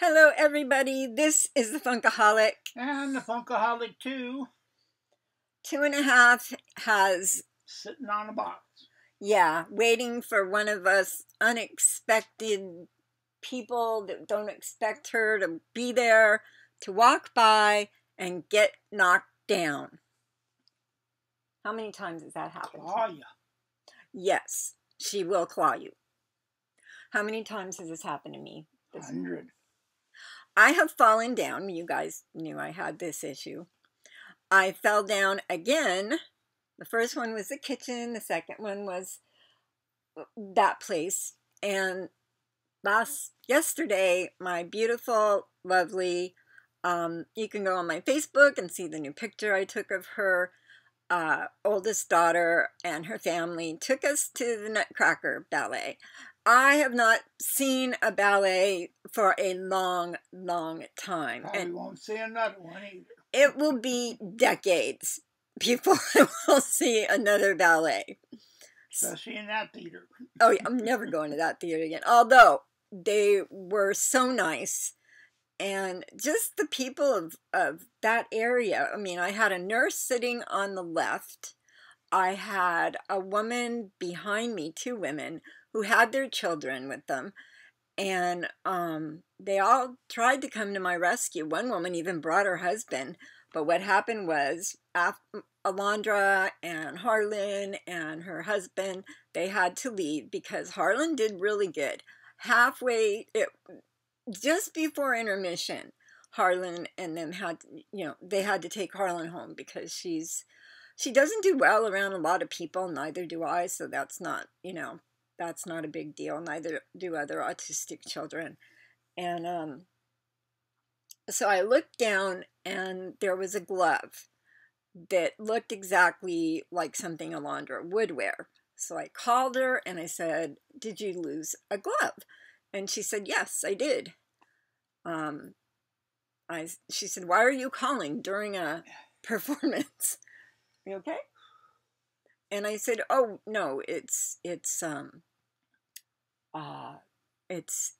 Hello, everybody. This is the Funkaholic. And the Funkaholic 2. 2.5 has... sitting on a box. Yeah, waiting for one of us unexpected people that don't expect her to be there to walk by and get knocked down. How many times has that happened? Claw you. Yes, she will claw you. How many times has this happened to me? 100. I have fallen down. You guys knew I had this issue. I fell down again. The first one was the kitchen. The second one was that place. And yesterday, my beautiful, lovely, you can go on my Facebook and see the new picture I took of her oldest daughter and her family took us to the Nutcracker Ballet. I have not seen a ballet for a long, long time. Probably won't see another one either. It will be decades before I will see another ballet. Especially in that theater. Oh, yeah, I'm never going to that theater again. Although, they were so nice. And just the people of that area. I mean, I had a nurse sitting on the left. I had a woman behind me, 2 women, who had their children with them. And they all tried to come to my rescue. One woman even brought her husband. But what happened was, Alondra and Harlan and her husband, they had to leave because Harlan did really good. Just before intermission, Harlan and them had, they had to take Harlan home because she doesn't do well around a lot of people. Neither do I, so that's not, that's not a big deal. Neither do other autistic children. And so I looked down and there was a glove that looked exactly like something Alondra would wear. So I called her and I said, "Did you lose a glove?" And she said, "Yes, I did." She said, "Why are you calling during a performance? You okay?" And I said, "Oh no, it's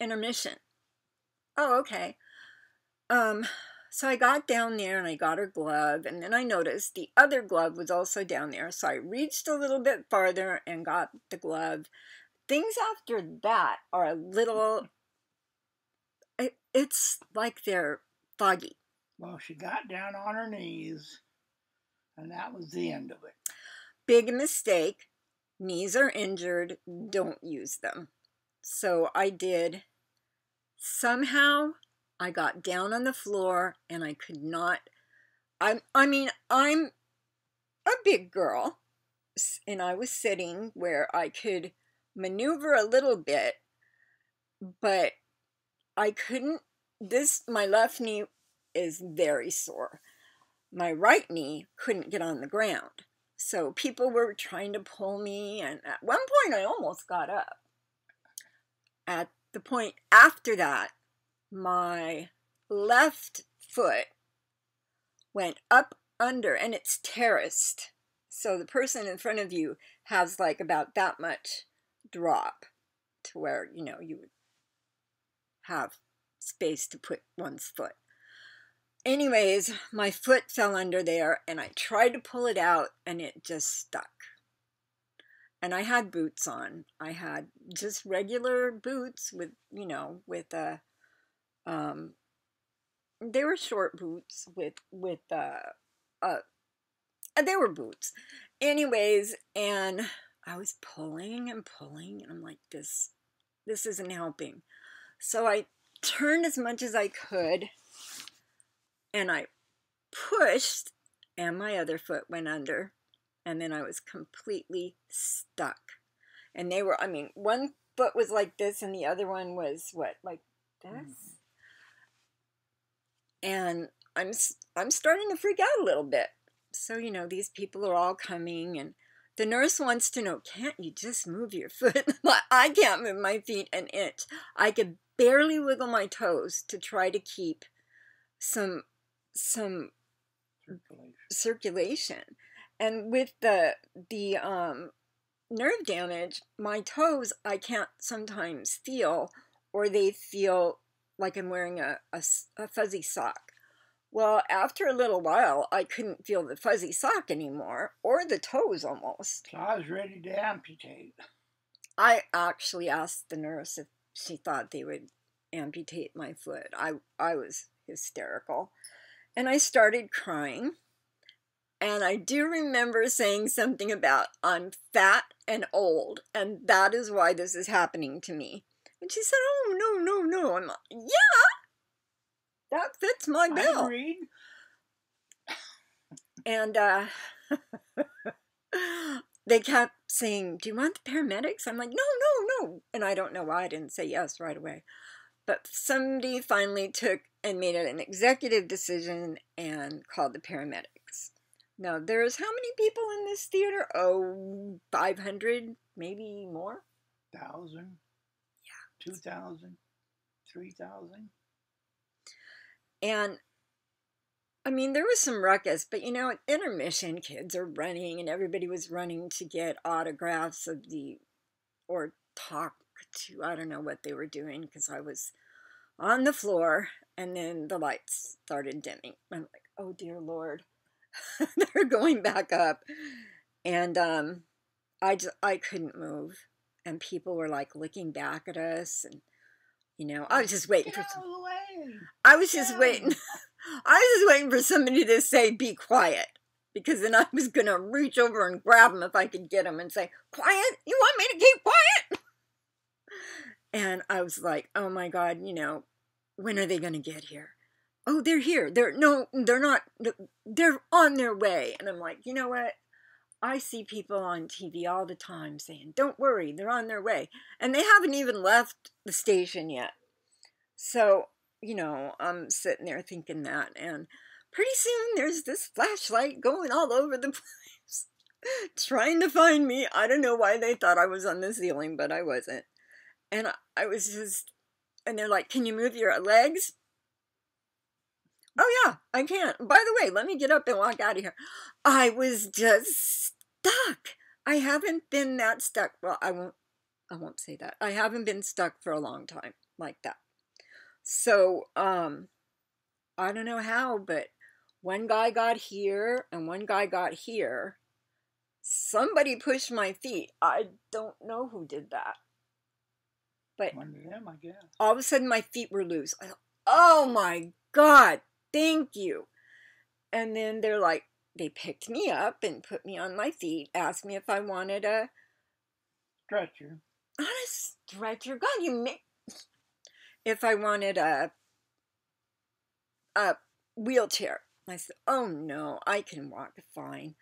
intermission." "Oh, okay." So I got down there and I got her glove, and then I noticed the other glove was also down there. So I reached a little bit farther and got the glove. Things after that are a little, it's like they're foggy. Well, she got down on her knees, and that was the end of it. Big mistake. Knees are injured. Don't use them. So I did. Somehow I got down on the floor and I could not. I mean, I'm a big girl, and I was sitting where I could maneuver a little bit, but I couldn't. My left knee is very sore. My right knee couldn't get on the ground. So people were trying to pull me, and at one point I almost got up. At the point after that, my left foot went up under, and it's terraced. So the person in front of you has like about that much drop to where, you would have space to put one's foot. Anyways, my foot fell under there, and I tried to pull it out, and it just stuck. And I had boots on. I had just regular boots with, they were short boots with they were boots. Anyways, and I was pulling and pulling, and I'm like, this isn't helping. So I turned as much as I could, and I pushed, and my other foot went under, and then I was completely stuck. And they were, one foot was like this, and the other one was what, like this? Mm-hmm. And I'm starting to freak out a little bit. So, these people are all coming, and the nurse wants to know, can't you just move your foot? I can't move my feet an inch. I could barely wiggle my toes to try to keep some circulation. And with the nerve damage, my toes I can't sometimes feel, or they feel like I'm wearing a fuzzy sock. Well, after a little while, I couldn't feel the fuzzy sock anymore, or the toes almost. So I was ready to amputate. I actually asked the nurse if she thought they would amputate my foot. I was hysterical. And I started crying. And I do remember saying something about, I'm fat and old, and that is why this is happening to me. And she said, oh, no, no, no. I'm like, yeah, that fits my bill. I agreed. And they kept saying, do you want the paramedics? I'm like, no, no, no. And I don't know why I didn't say yes right away. But somebody finally took and made an executive decision and called the paramedics. Now, there's how many people in this theater? Oh, 500, maybe more? 1,000. Yeah. 2,000. 3,000. And, I mean, there was some ruckus, but you know, at intermission, kids are running, and everybody was running to get autographs of or talk to, I don't know what they were doing, because I was on the floor, and then the lights started dimming. I'm like, oh, dear Lord. They're going back up, and I couldn't move, and people were like looking back at us, and you know, I was just waiting for I was just waiting for somebody to say be quiet, because then I was gonna reach over and grab them if I could get them and say, quiet, you want me to keep quiet? And I was like, oh my God, you know, when are they gonna get here? Oh, they're here. They're not. They're on their way. And I'm like, you know what? I see people on TV all the time saying, don't worry, they're on their way. And they haven't even left the station yet. So, you know, I'm sitting there thinking that. And pretty soon there's this flashlight going all over the place, trying to find me. I don't know why they thought I was on the ceiling, but I wasn't. And I was just, and they're like, can you move your legs? Oh, yeah, I can't. By the way, let me get up and walk out of here. I was just stuck. I haven't been that stuck. Well, I won't say that. I haven't been stuck for a long time like that. So, I don't know how, but one guy got here and one guy got here. Somebody pushed my feet. I don't know who did that. But one of them, I guess. All of a sudden, my feet were loose. I thought, oh, my God. Thank you. And then they're like, they picked me up and put me on my feet, asked me if I wanted a stretcher. Not a stretcher. God, if I wanted a wheelchair. I said, oh no, I can walk fine.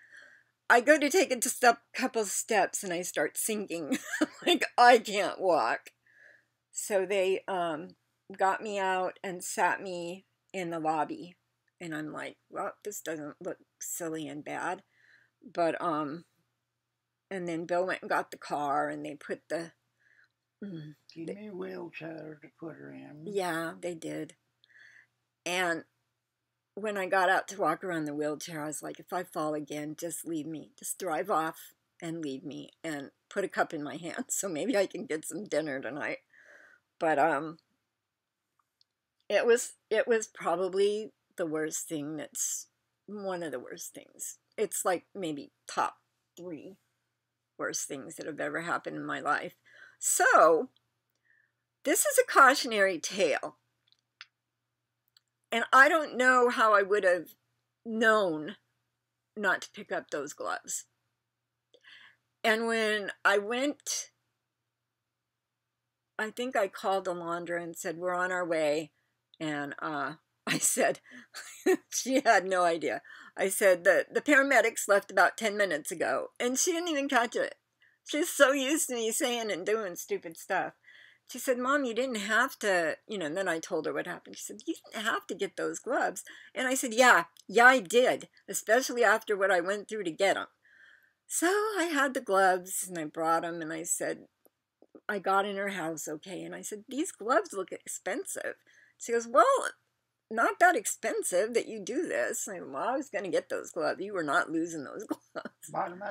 I go to take a couple steps and I start sinking. Like, I can't walk. So they got me out and sat me in the lobby, and I'm like, well, this doesn't look silly and bad, but and then Bill went and got the car, and they put the give me a wheelchair to put her in. Yeah, they did. And when I got out to walk around the wheelchair, I was like, if I fall again, just leave me, just drive off and leave me, and put a cup in my hand so maybe I can get some dinner tonight. But it was probably the worst thing. That's one of the worst things. It's like maybe top 3 worst things that have ever happened in my life. So, this is a cautionary tale. And I don't know how I would have known not to pick up those gloves. And when I went, I think I called Alondra and said, we're on our way. And I said, she had no idea. I said, the paramedics left about 10 minutes ago. And she didn't even catch it. She's so used to me saying and doing stupid stuff. She said, Mom, you didn't have to, and then I told her what happened. She said, you didn't have to get those gloves. And I said, yeah, I did, especially after what I went through to get them. So I had the gloves, and I brought them, and I said, I got in her house, okay? And I said, these gloves look expensive. She goes, well, not that expensive that you do this. Well, I was going to get those gloves. You were not losing those gloves. Bought them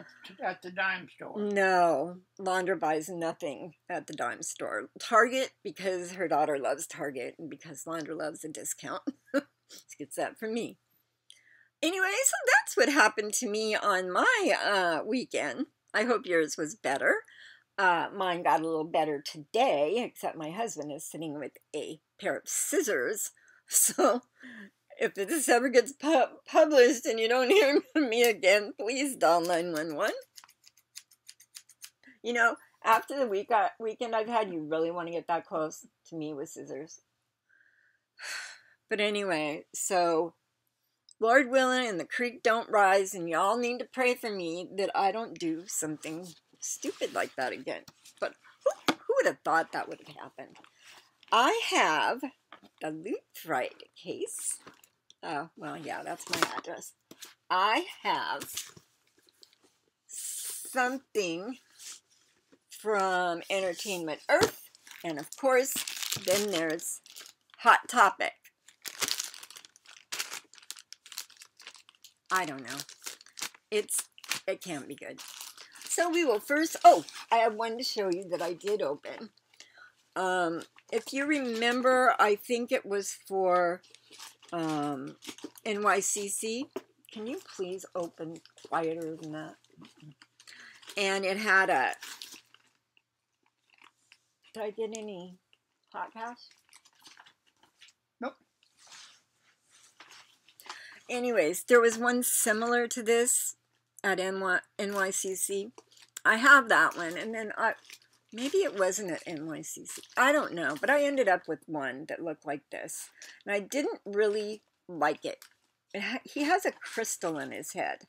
at the dime store. No, Laundra buys nothing at the dime store. Target, because her daughter loves Target, and because Laundra loves a discount. She gets that from me. Anyway, so that's what happened to me on my weekend. I hope yours was better. Mine got a little better today, except my husband is sitting with a pair of scissors. So if this ever gets published and you don't hear from me again, please dial 911. You know, after the weekend I've had, you really want to get that close to me with scissors. But anyway, so Lord willing and the creek don't rise, and y'all need to pray for me that I don't do something stupid like that again. But who would have thought that would have happened? I have the Loot Fright case. Well, yeah, that's my address. I have something from Entertainment Earth, and of course, then there's Hot Topic. I don't know. It can't be good. So we will first, I have one to show you that I did open. If you remember, I think it was for NYCC. Can you please open quieter than that? And it had a, did I get any hot cash? Nope. Anyways, there was one similar to this at NYCC. I have that one, and then maybe it wasn't at NYCC. I don't know, but I ended up with one that looked like this, and I didn't really like it. He has a crystal in his head.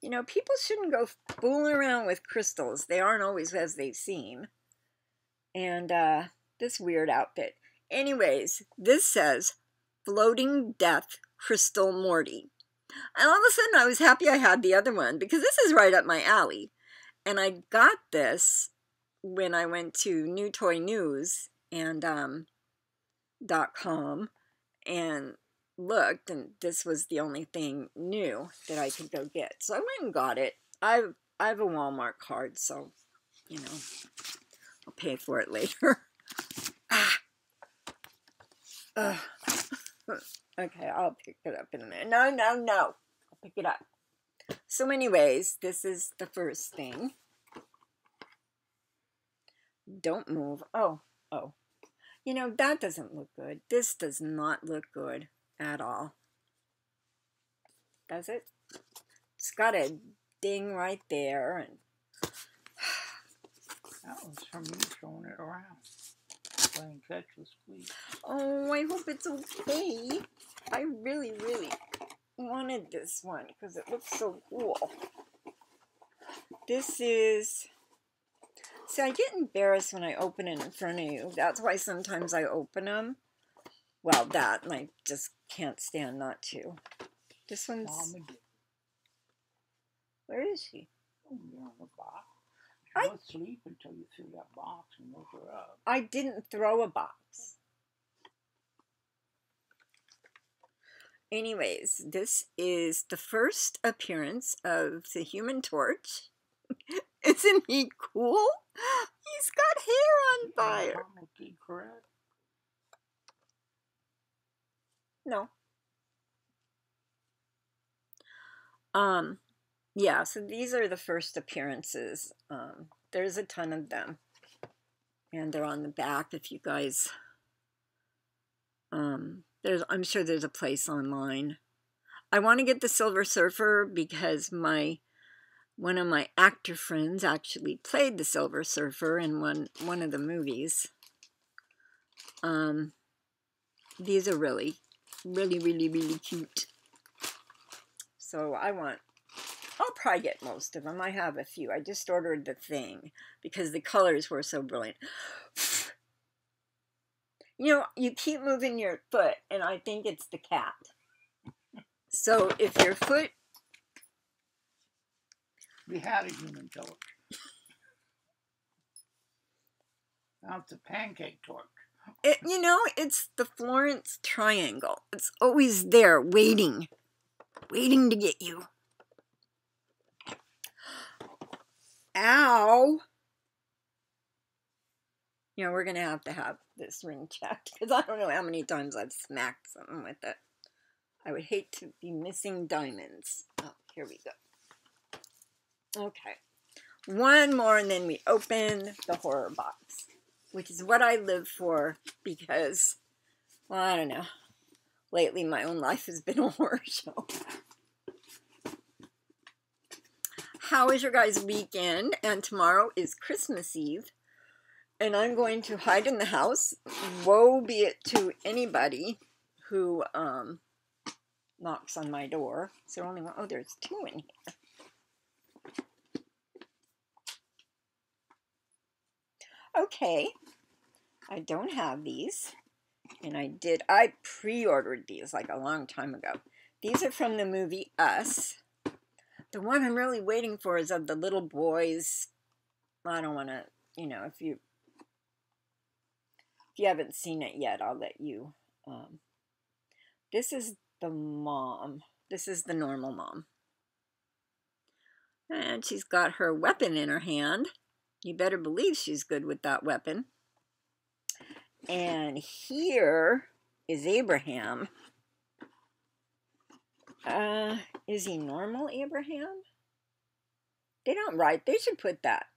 You know, people shouldn't go fooling around with crystals. They aren't always as they seem. And this weird outfit. Anyways, this says Floating Death Crystal Morty. And all of a sudden I was happy I had the other one, because this is right up my alley. And I got this when I went to New Toy News and .com and looked, and this was the only thing new that I could go get. So I went and got it. I have a Walmart card, so, you know, I'll pay for it later. Okay, I'll pick it up in a minute. No. I'll pick it up. So anyways, this is the first thing. Don't move. Oh. You know, that doesn't look good. This does not look good at all. Does it? It's got a ding right there. And That was from you throwing it around. Playing catch with squeeze. oh, I hope it's okay. I really, really wanted this one because it looks so cool. This is... See, I get embarrassed when I open it in front of you. That's why sometimes I open them. Well, that, and I just can't stand not to. This one's... Where is she? Oh, you're in the box. I was asleep until you threw that box and woke her up. I didn't throw a box. Anyways, this is the first appearance of the Human Torch. Isn't he cool? He's got hair on fire. Correct? No. Yeah, so these are the first appearances. There's a ton of them. And they're on the back if you guys... I'm sure there's a place online. I want to get the Silver Surfer because one of my actor friends actually played the Silver Surfer in one of the movies. These are really, really, really, really cute. So I'll probably get most of them. I have a few. I just ordered the thing because the colors were so brilliant. You know, you keep moving your foot, and I think it's the cat. So if your foot... We had a Human Torch. Now it's a pancake torch. You know, it's the Florence Triangle. It's always there, waiting to get you. Ow! You know, we're going to have this ring checked, because I don't know how many times I've smacked something with it. I would hate to be missing diamonds. Oh, here we go. Okay. One more, and then we open the horror box, which is what I live for, because, well, I don't know. Lately, my own life has been a horror show. How is your guys' weekend? And tomorrow is Christmas Eve, and I'm going to hide in the house. Woe be it to anybody who knocks on my door. Is there only one? Oh, there's two in here. Okay, I don't have these, and I pre-ordered these like a long time ago. These are from the movie Us. The one I'm really waiting for is of the little boys. I don't want to, you know, if you haven't seen it yet, I'll let you. This is the mom. This is the normal mom. And she's got her weapon in her hand. You better believe she's good with that weapon. And here is Abraham. Is he normal Abraham? They don't write. They should put that.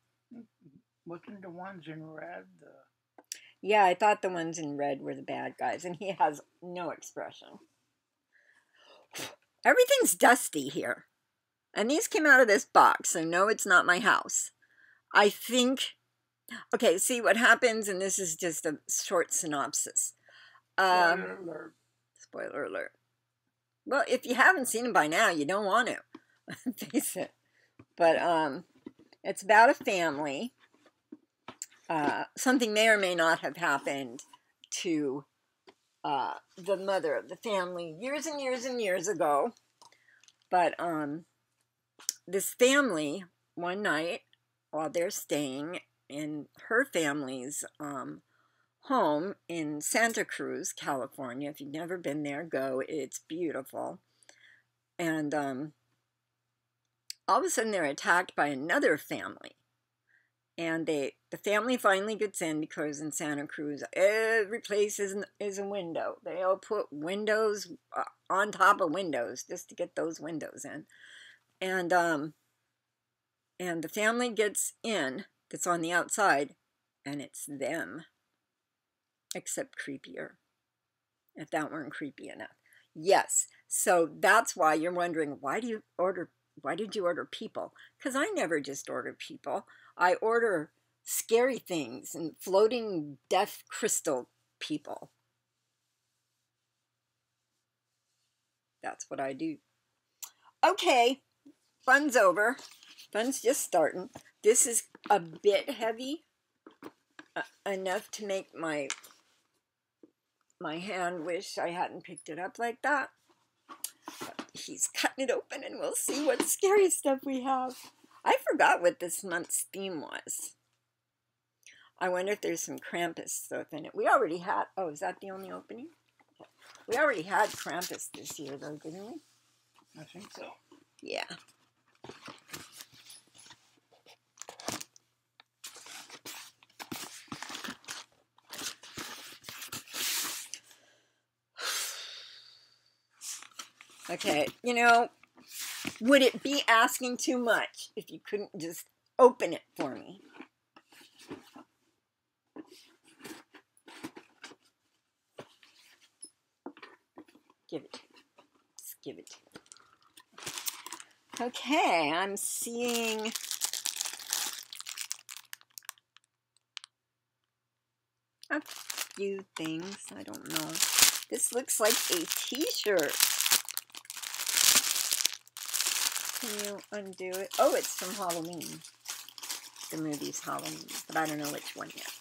Wasn't the ones in red? Yeah, I thought the ones in red were the bad guys, and he has no expression. Everything's dusty here. And these came out of this box, so no, it's not my house. I think... Okay, see what happens, and this is just a short synopsis. Spoiler alert. Spoiler alert. Well, if you haven't seen it by now, you don't want to. Face it. But it's about a family. Something may or may not have happened to the mother of the family years and years and years ago. But this family, one night, while they're staying in her family's home in Santa Cruz, California. If you've never been there, go. It's beautiful. And all of a sudden they're attacked by another family. And the family finally gets in, because in Santa Cruz, every place is a window. They all put windows on top of windows just to get those windows in. And the family gets in, that's on the outside, and it's them. Except creepier. If that weren't creepy enough. Yes. So that's why you're wondering, why did you order people? Because I never just order people. I order scary things and floating death crystal people. That's what I do. Okay. Fun's over. Fun's just starting. This is a bit heavy. Enough to make my hand wish I hadn't picked it up like that. But he's cutting it open, and we'll see what scary stuff we have. I forgot what this month's theme was. I wonder if there's some Krampus stuff in it. We already had... Oh, is that the only opening? We already had Krampus this year, though, didn't we? I think so. Yeah. Okay, you know, would it be asking too much if you couldn't just open it for me? Give it. Just give it. Okay, I'm seeing... a few things. I don't know. This looks like a t-shirt. Can you undo it? Oh, it's from Halloween. The movie's Halloween, but I don't know which one yet.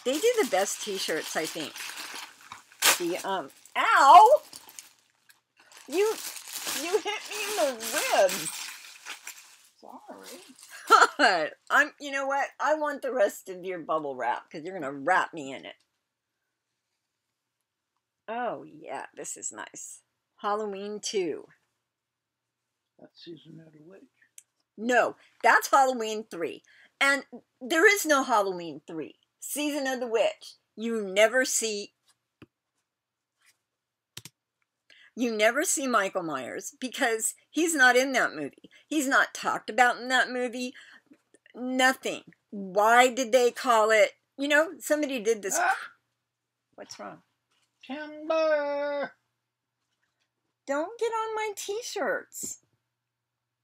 They do the best t-shirts, I think. The, ow! You hit me in the ribs. Sorry. Sorry. You know what? I want the rest of your bubble wrap because you're going to wrap me in it. Oh, yeah, this is nice. Halloween 2. That's Season of the Witch. No, that's Halloween 3. And there is no Halloween 3. Season of the Witch. You never see Michael Myers because he's not in that movie. He's not talked about in that movie. Nothing. Why did they call it? You know, somebody did this. Ah! What's wrong? Timber! Don't get on my t-shirts.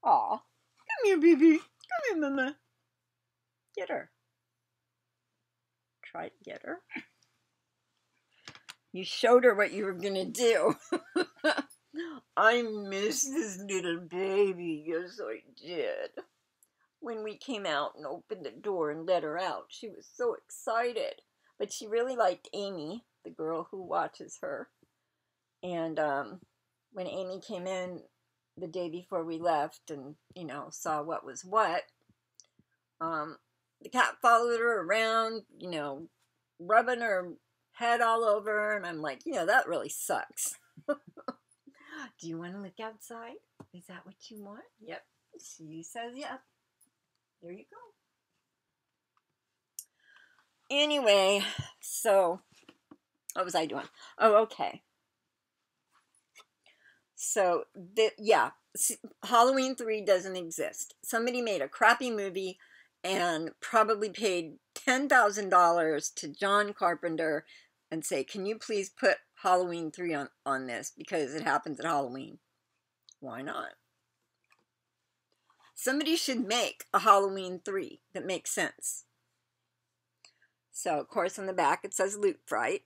Aw. Come here, baby. Come here, mama. Get her. Try to get her. You showed her what you were going to do. I miss this little baby. Yes, I did. When we came out and opened the door and let her out, she was so excited. But she really liked Amy, the girl who watches her. And when Amy came in the day before we left and, you know, saw what was what, the cat followed her around, you know, rubbing her head all over. And I'm like, you know, that really sucks. Do you want to look outside? Is that what you want? Yep. She says yep. There you go. Anyway, so what was I doing? Oh, okay. So, yeah, Halloween 3 doesn't exist. Somebody made a crappy movie and probably paid $10,000 to John Carpenter and say, can you please put Halloween 3 on this because it happens at Halloween. Why not? Somebody should make a Halloween 3 that makes sense. So, of course, on the back it says Loot Fright.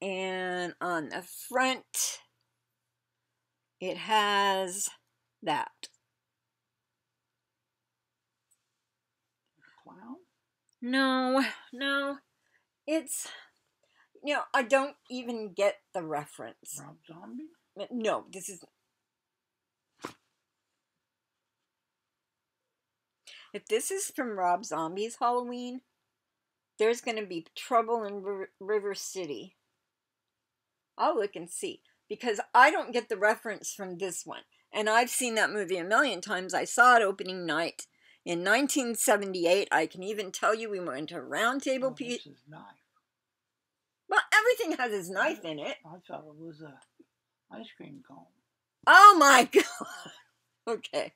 And on the front, it has that. Clown? No. It's, you know, I don't even get the reference. Rob Zombie? No, this is... If this is from Rob Zombie's Halloween, there's going to be trouble in River City. I'll look and see. Because I don't get the reference from this one. And I've seen that movie a million times. I saw it opening night in 1978. I can even tell you we went to Round Table Pizza. This is knife. Well, everything has his knife in it. I thought it was a ice cream cone. Oh my God. Okay.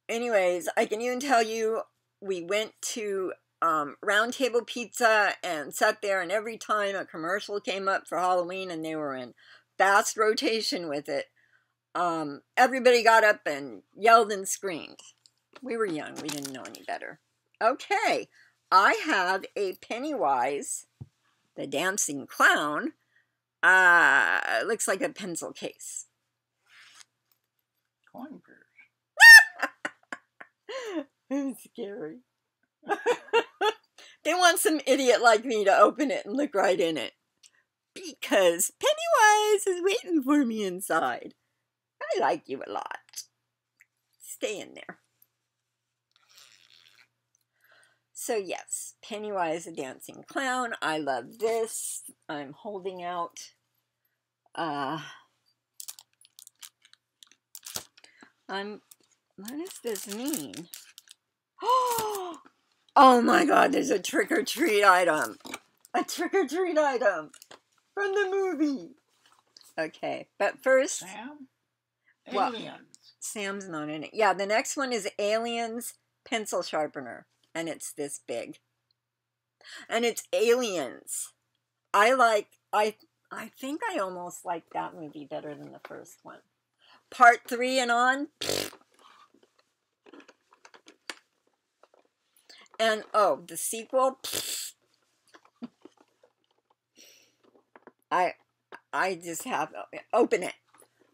Anyways, I can even tell you we went to Round Table Pizza and sat there, and every time a commercial came up for Halloween and they were in fast rotation with it, everybody got up and yelled and screamed. We were young. We didn't know any better. Okay. I have a Pennywise, the dancing clown. It looks like a pencil case. Coin purse. It's scary. They want some idiot like me to open it and look right in it. Because Pennywise is waiting for me inside. I like you a lot. Stay in there. So yes, Pennywise the dancing clown. I love this. I'm holding out. What does this mean? Oh my God, there's a trick-or-treat item. A trick-or-treat item from the movie. Okay, but first... Sam? Well, Aliens. Sam's not in it. Yeah, the next one is Aliens Pencil Sharpener. And it's this big. And it's Aliens. I think I almost like that movie better than the first one. Part 3 and on. And, oh, the sequel. I just have to open it.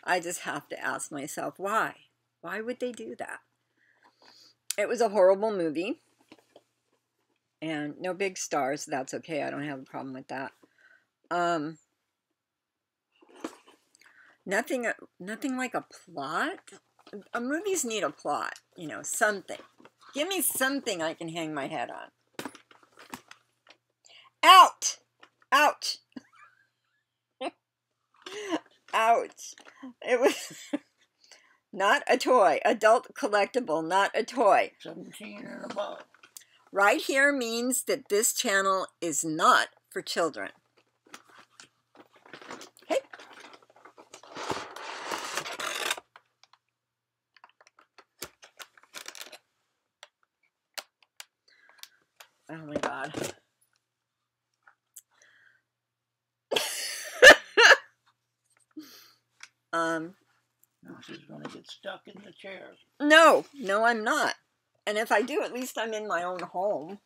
I just have to ask myself, why? Why would they do that? It was a horrible movie. And no big stars, so that's okay. I don't have a problem with that. Nothing like a plot. Movies need a plot, you know, something. Give me something I can hang my head on. Out! Ouch! Ouch! It was not a toy. Adult collectible, not a toy. 17 and above. Right here means that this channel is not for children. Hey. Oh my God. Now she's going to get stuck in the chair. No, I'm not. And if I do, at least I'm in my own home.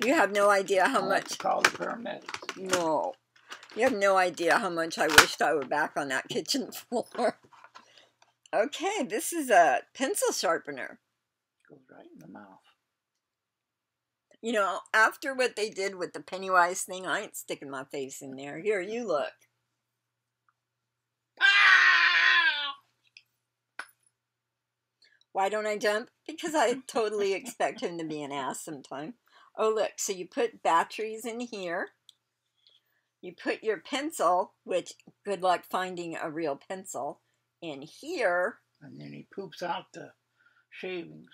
You have no idea how much. Call the paramedics. No. You have no idea how much I wished I were back on that kitchen floor. Okay, this is a pencil sharpener. Goes right in the mouth. You know, after what they did with the Pennywise thing, I ain't sticking my face in there. Here, you look. Why don't I jump? Because I totally expect him to be an ass sometime. Oh, look, so you put batteries in here. You put your pencil, which, good luck finding a real pencil, in here. And then he poops out the shavings.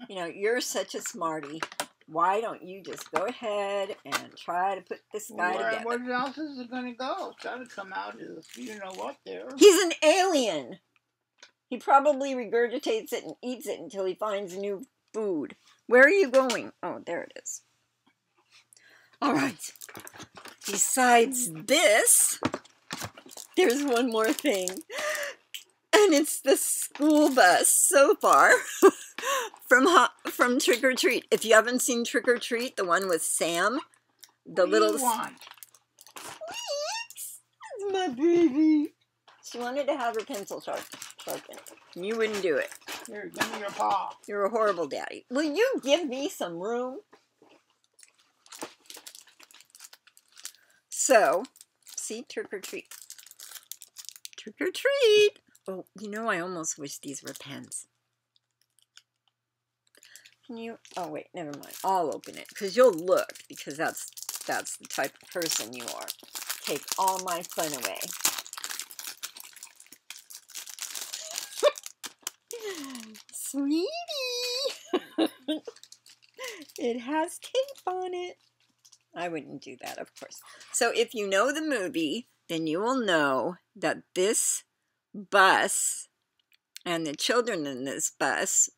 You know, you're such a smarty. Why don't you just go ahead and try to put this guy together? Where else is it going to go? It's got to come out of, you know what, there. He's an alien. He probably regurgitates it and eats it until he finds new food. Where are you going? Oh, there it is. All right. Besides this, there's one more thing. And it's the school bus so far from Trick or Treat. If you haven't seen Trick or Treat, the one with Sam, the little one. That's my baby. She wanted to have her pencil sharpened. You wouldn't do it. Here, give me your paw. You're a horrible daddy. Will you give me some room? So, see, Trick or Treat. Trick or Treat. Oh, you know, I almost wish these were pens. Can you? Oh, wait, never mind. I'll open it, because you'll look, because that's the type of person you are. Take all my fun away. Sweetie! It has tape on it. I wouldn't do that, of course. So if you know the movie, then you will know that this bus and the children in this bus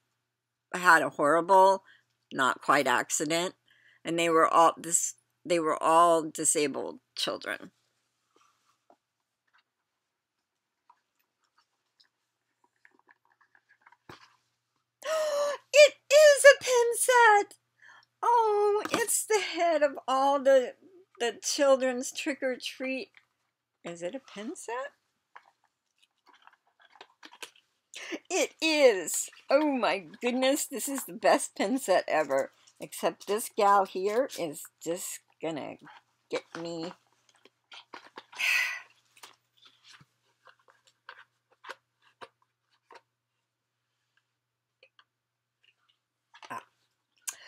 had a horrible, not quite accident, and they were all disabled children. It is a pin set. Oh, it's the head of all the children's Trick or Treat. Is it a pin set? It is. Oh my goodness, this is the best pin set ever. Except this gal here is just gonna get me.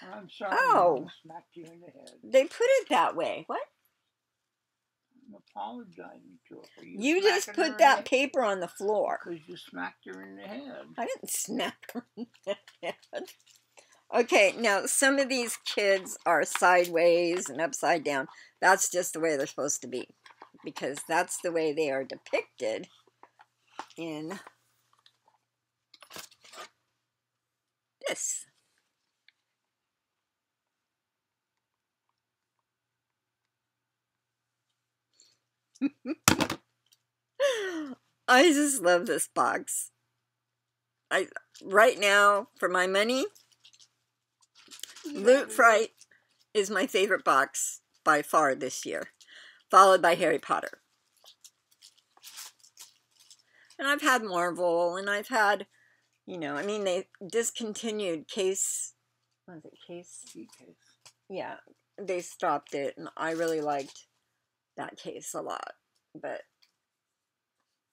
I'm sorry. Oh. I smacked you in the head. They put it that way. What? I'm apologizing to her for you. You just put that paper on the floor. Because you smacked her in the head. I didn't smack her in the head. Okay, now some of these kids are sideways and upside down. That's just the way they're supposed to be. Because that's the way they are depicted in this. I just love this box. Right now, for my money, Loot Fright is my favorite box by far this year, followed by Harry Potter. And I've had Marvel, and I've had, you know, I mean, they discontinued Case what is it, case? Key case. Yeah, they stopped it, and I really liked that case a lot. But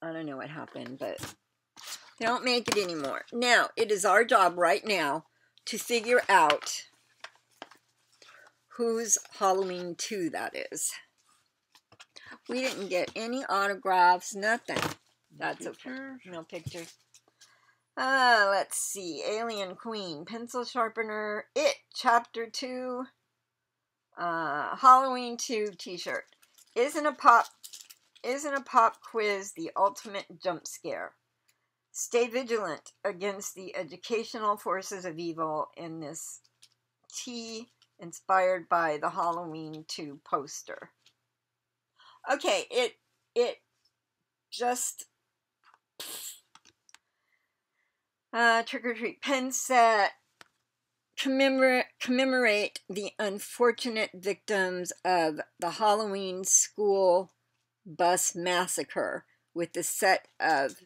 I don't know what happened, but they don't make it anymore. Now, it is our job right now to figure out whose Halloween 2 that is. We didn't get any autographs, nothing. That's okay. No pictures. Let's see. Alien Queen, pencil sharpener, It, Chapter 2, Halloween 2 t-shirt. Isn't a pop quiz the ultimate jump scare? Stay vigilant against the educational forces of evil in this tea inspired by the Halloween 2 poster. Okay, it just trick or treat pen set, commemorate the unfortunate victims of the Halloween school bus massacre with the set of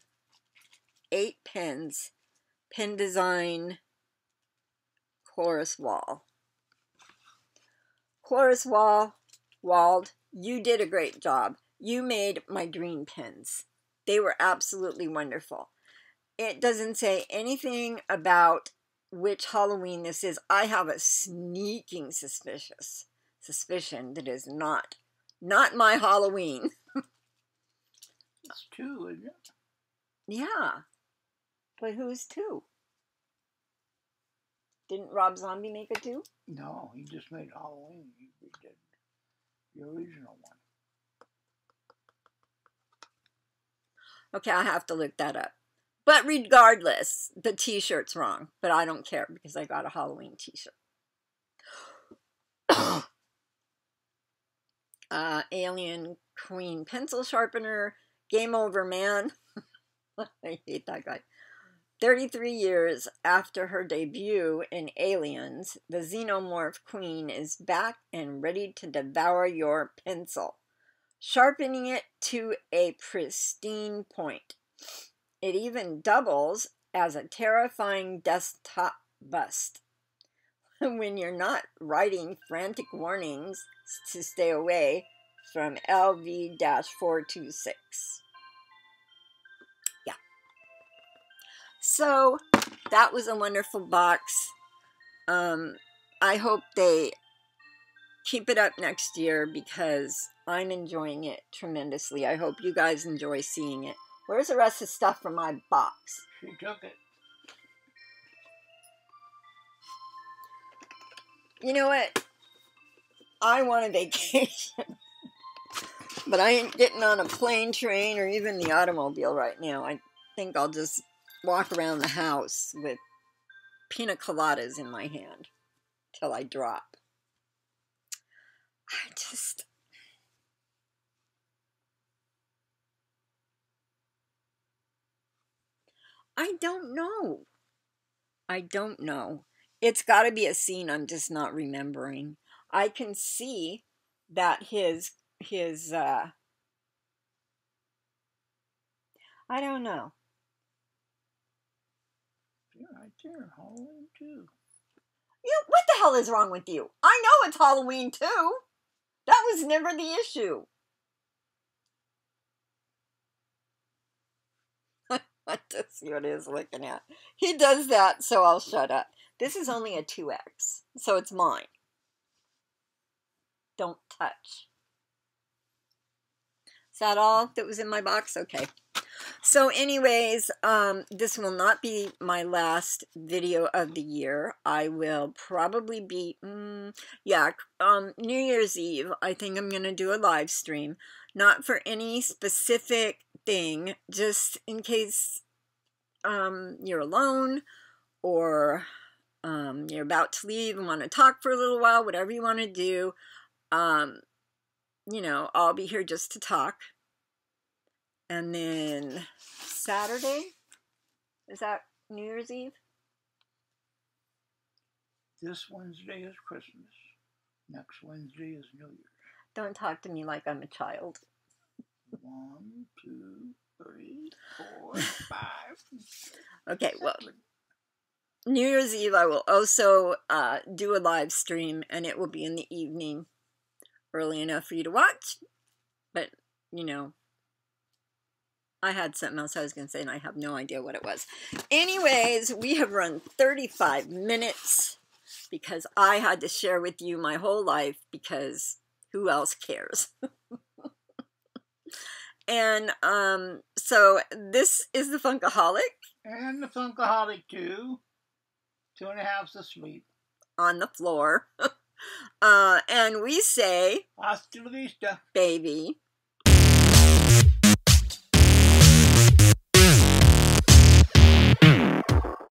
8 pens, pen design, Chorus Wall. Chorus Wald, you did a great job. You made my green pens. They were absolutely wonderful. It doesn't say anything about which Halloween this is. I have a sneaking suspicion that is not my Halloween. It's 2, isn't it? Yeah. But who's 2? Didn't Rob Zombie make a 2? No, he just made Halloween. He did the original one. Okay, I have to look that up. But regardless, the t-shirt's wrong. But I don't care because I got a Halloween t-shirt. Alien Queen pencil sharpener. Game over, man. I hate that guy. 33 years after her debut in Aliens, the Xenomorph Queen is back and ready to devour your pencil, sharpening it to a pristine point. It even doubles as a terrifying desktop bust when you're not writing frantic warnings to stay away from LV-426. Yeah. So, that was a wonderful box. I hope they keep it up next year because I'm enjoying it tremendously. I hope you guys enjoy seeing it. Where's the rest of the stuff from my box? She took it. You know what? I want a vacation. But I ain't getting on a plane, train, or even the automobile right now. I think I'll just walk around the house with pina coladas in my hand till I drop. I don't know. I don't know. It's got to be a scene I'm just not remembering. I can see that his I don't know. Yeah, right there, Halloween 2. What the hell is wrong with you? I know it's Halloween too. That was never the issue. I just see what he is looking at. He does that, so I'll shut up. This is only a 2X, so it's mine. Don't touch. Is that all that was in my box? Okay. So anyways, this will not be my last video of the year. I will probably be, New Year's Eve, I think I'm going to do a live stream. Not for any specific thing, just in case you're alone or you're about to leave and want to talk for a little while, whatever you want to do. You know, I'll be here just to talk. And then Saturday, is that New Year's Eve? This Wednesday is Christmas. Next Wednesday is New Year's. Don't talk to me like I'm a child. 1, 2, 3, 4, 5. Okay, well, New Year's Eve, I will also do a live stream, and it will be in the evening, early enough for you to watch. But, you know, I had something else I was going to say, and I have no idea what it was. Anyways, we have run 35 minutes because I had to share with you my whole life because who else cares? And so this is the Funkaholic. And the Funkaholic 2. 2.5's asleep. On the floor. And we say, Hasta la vista, baby.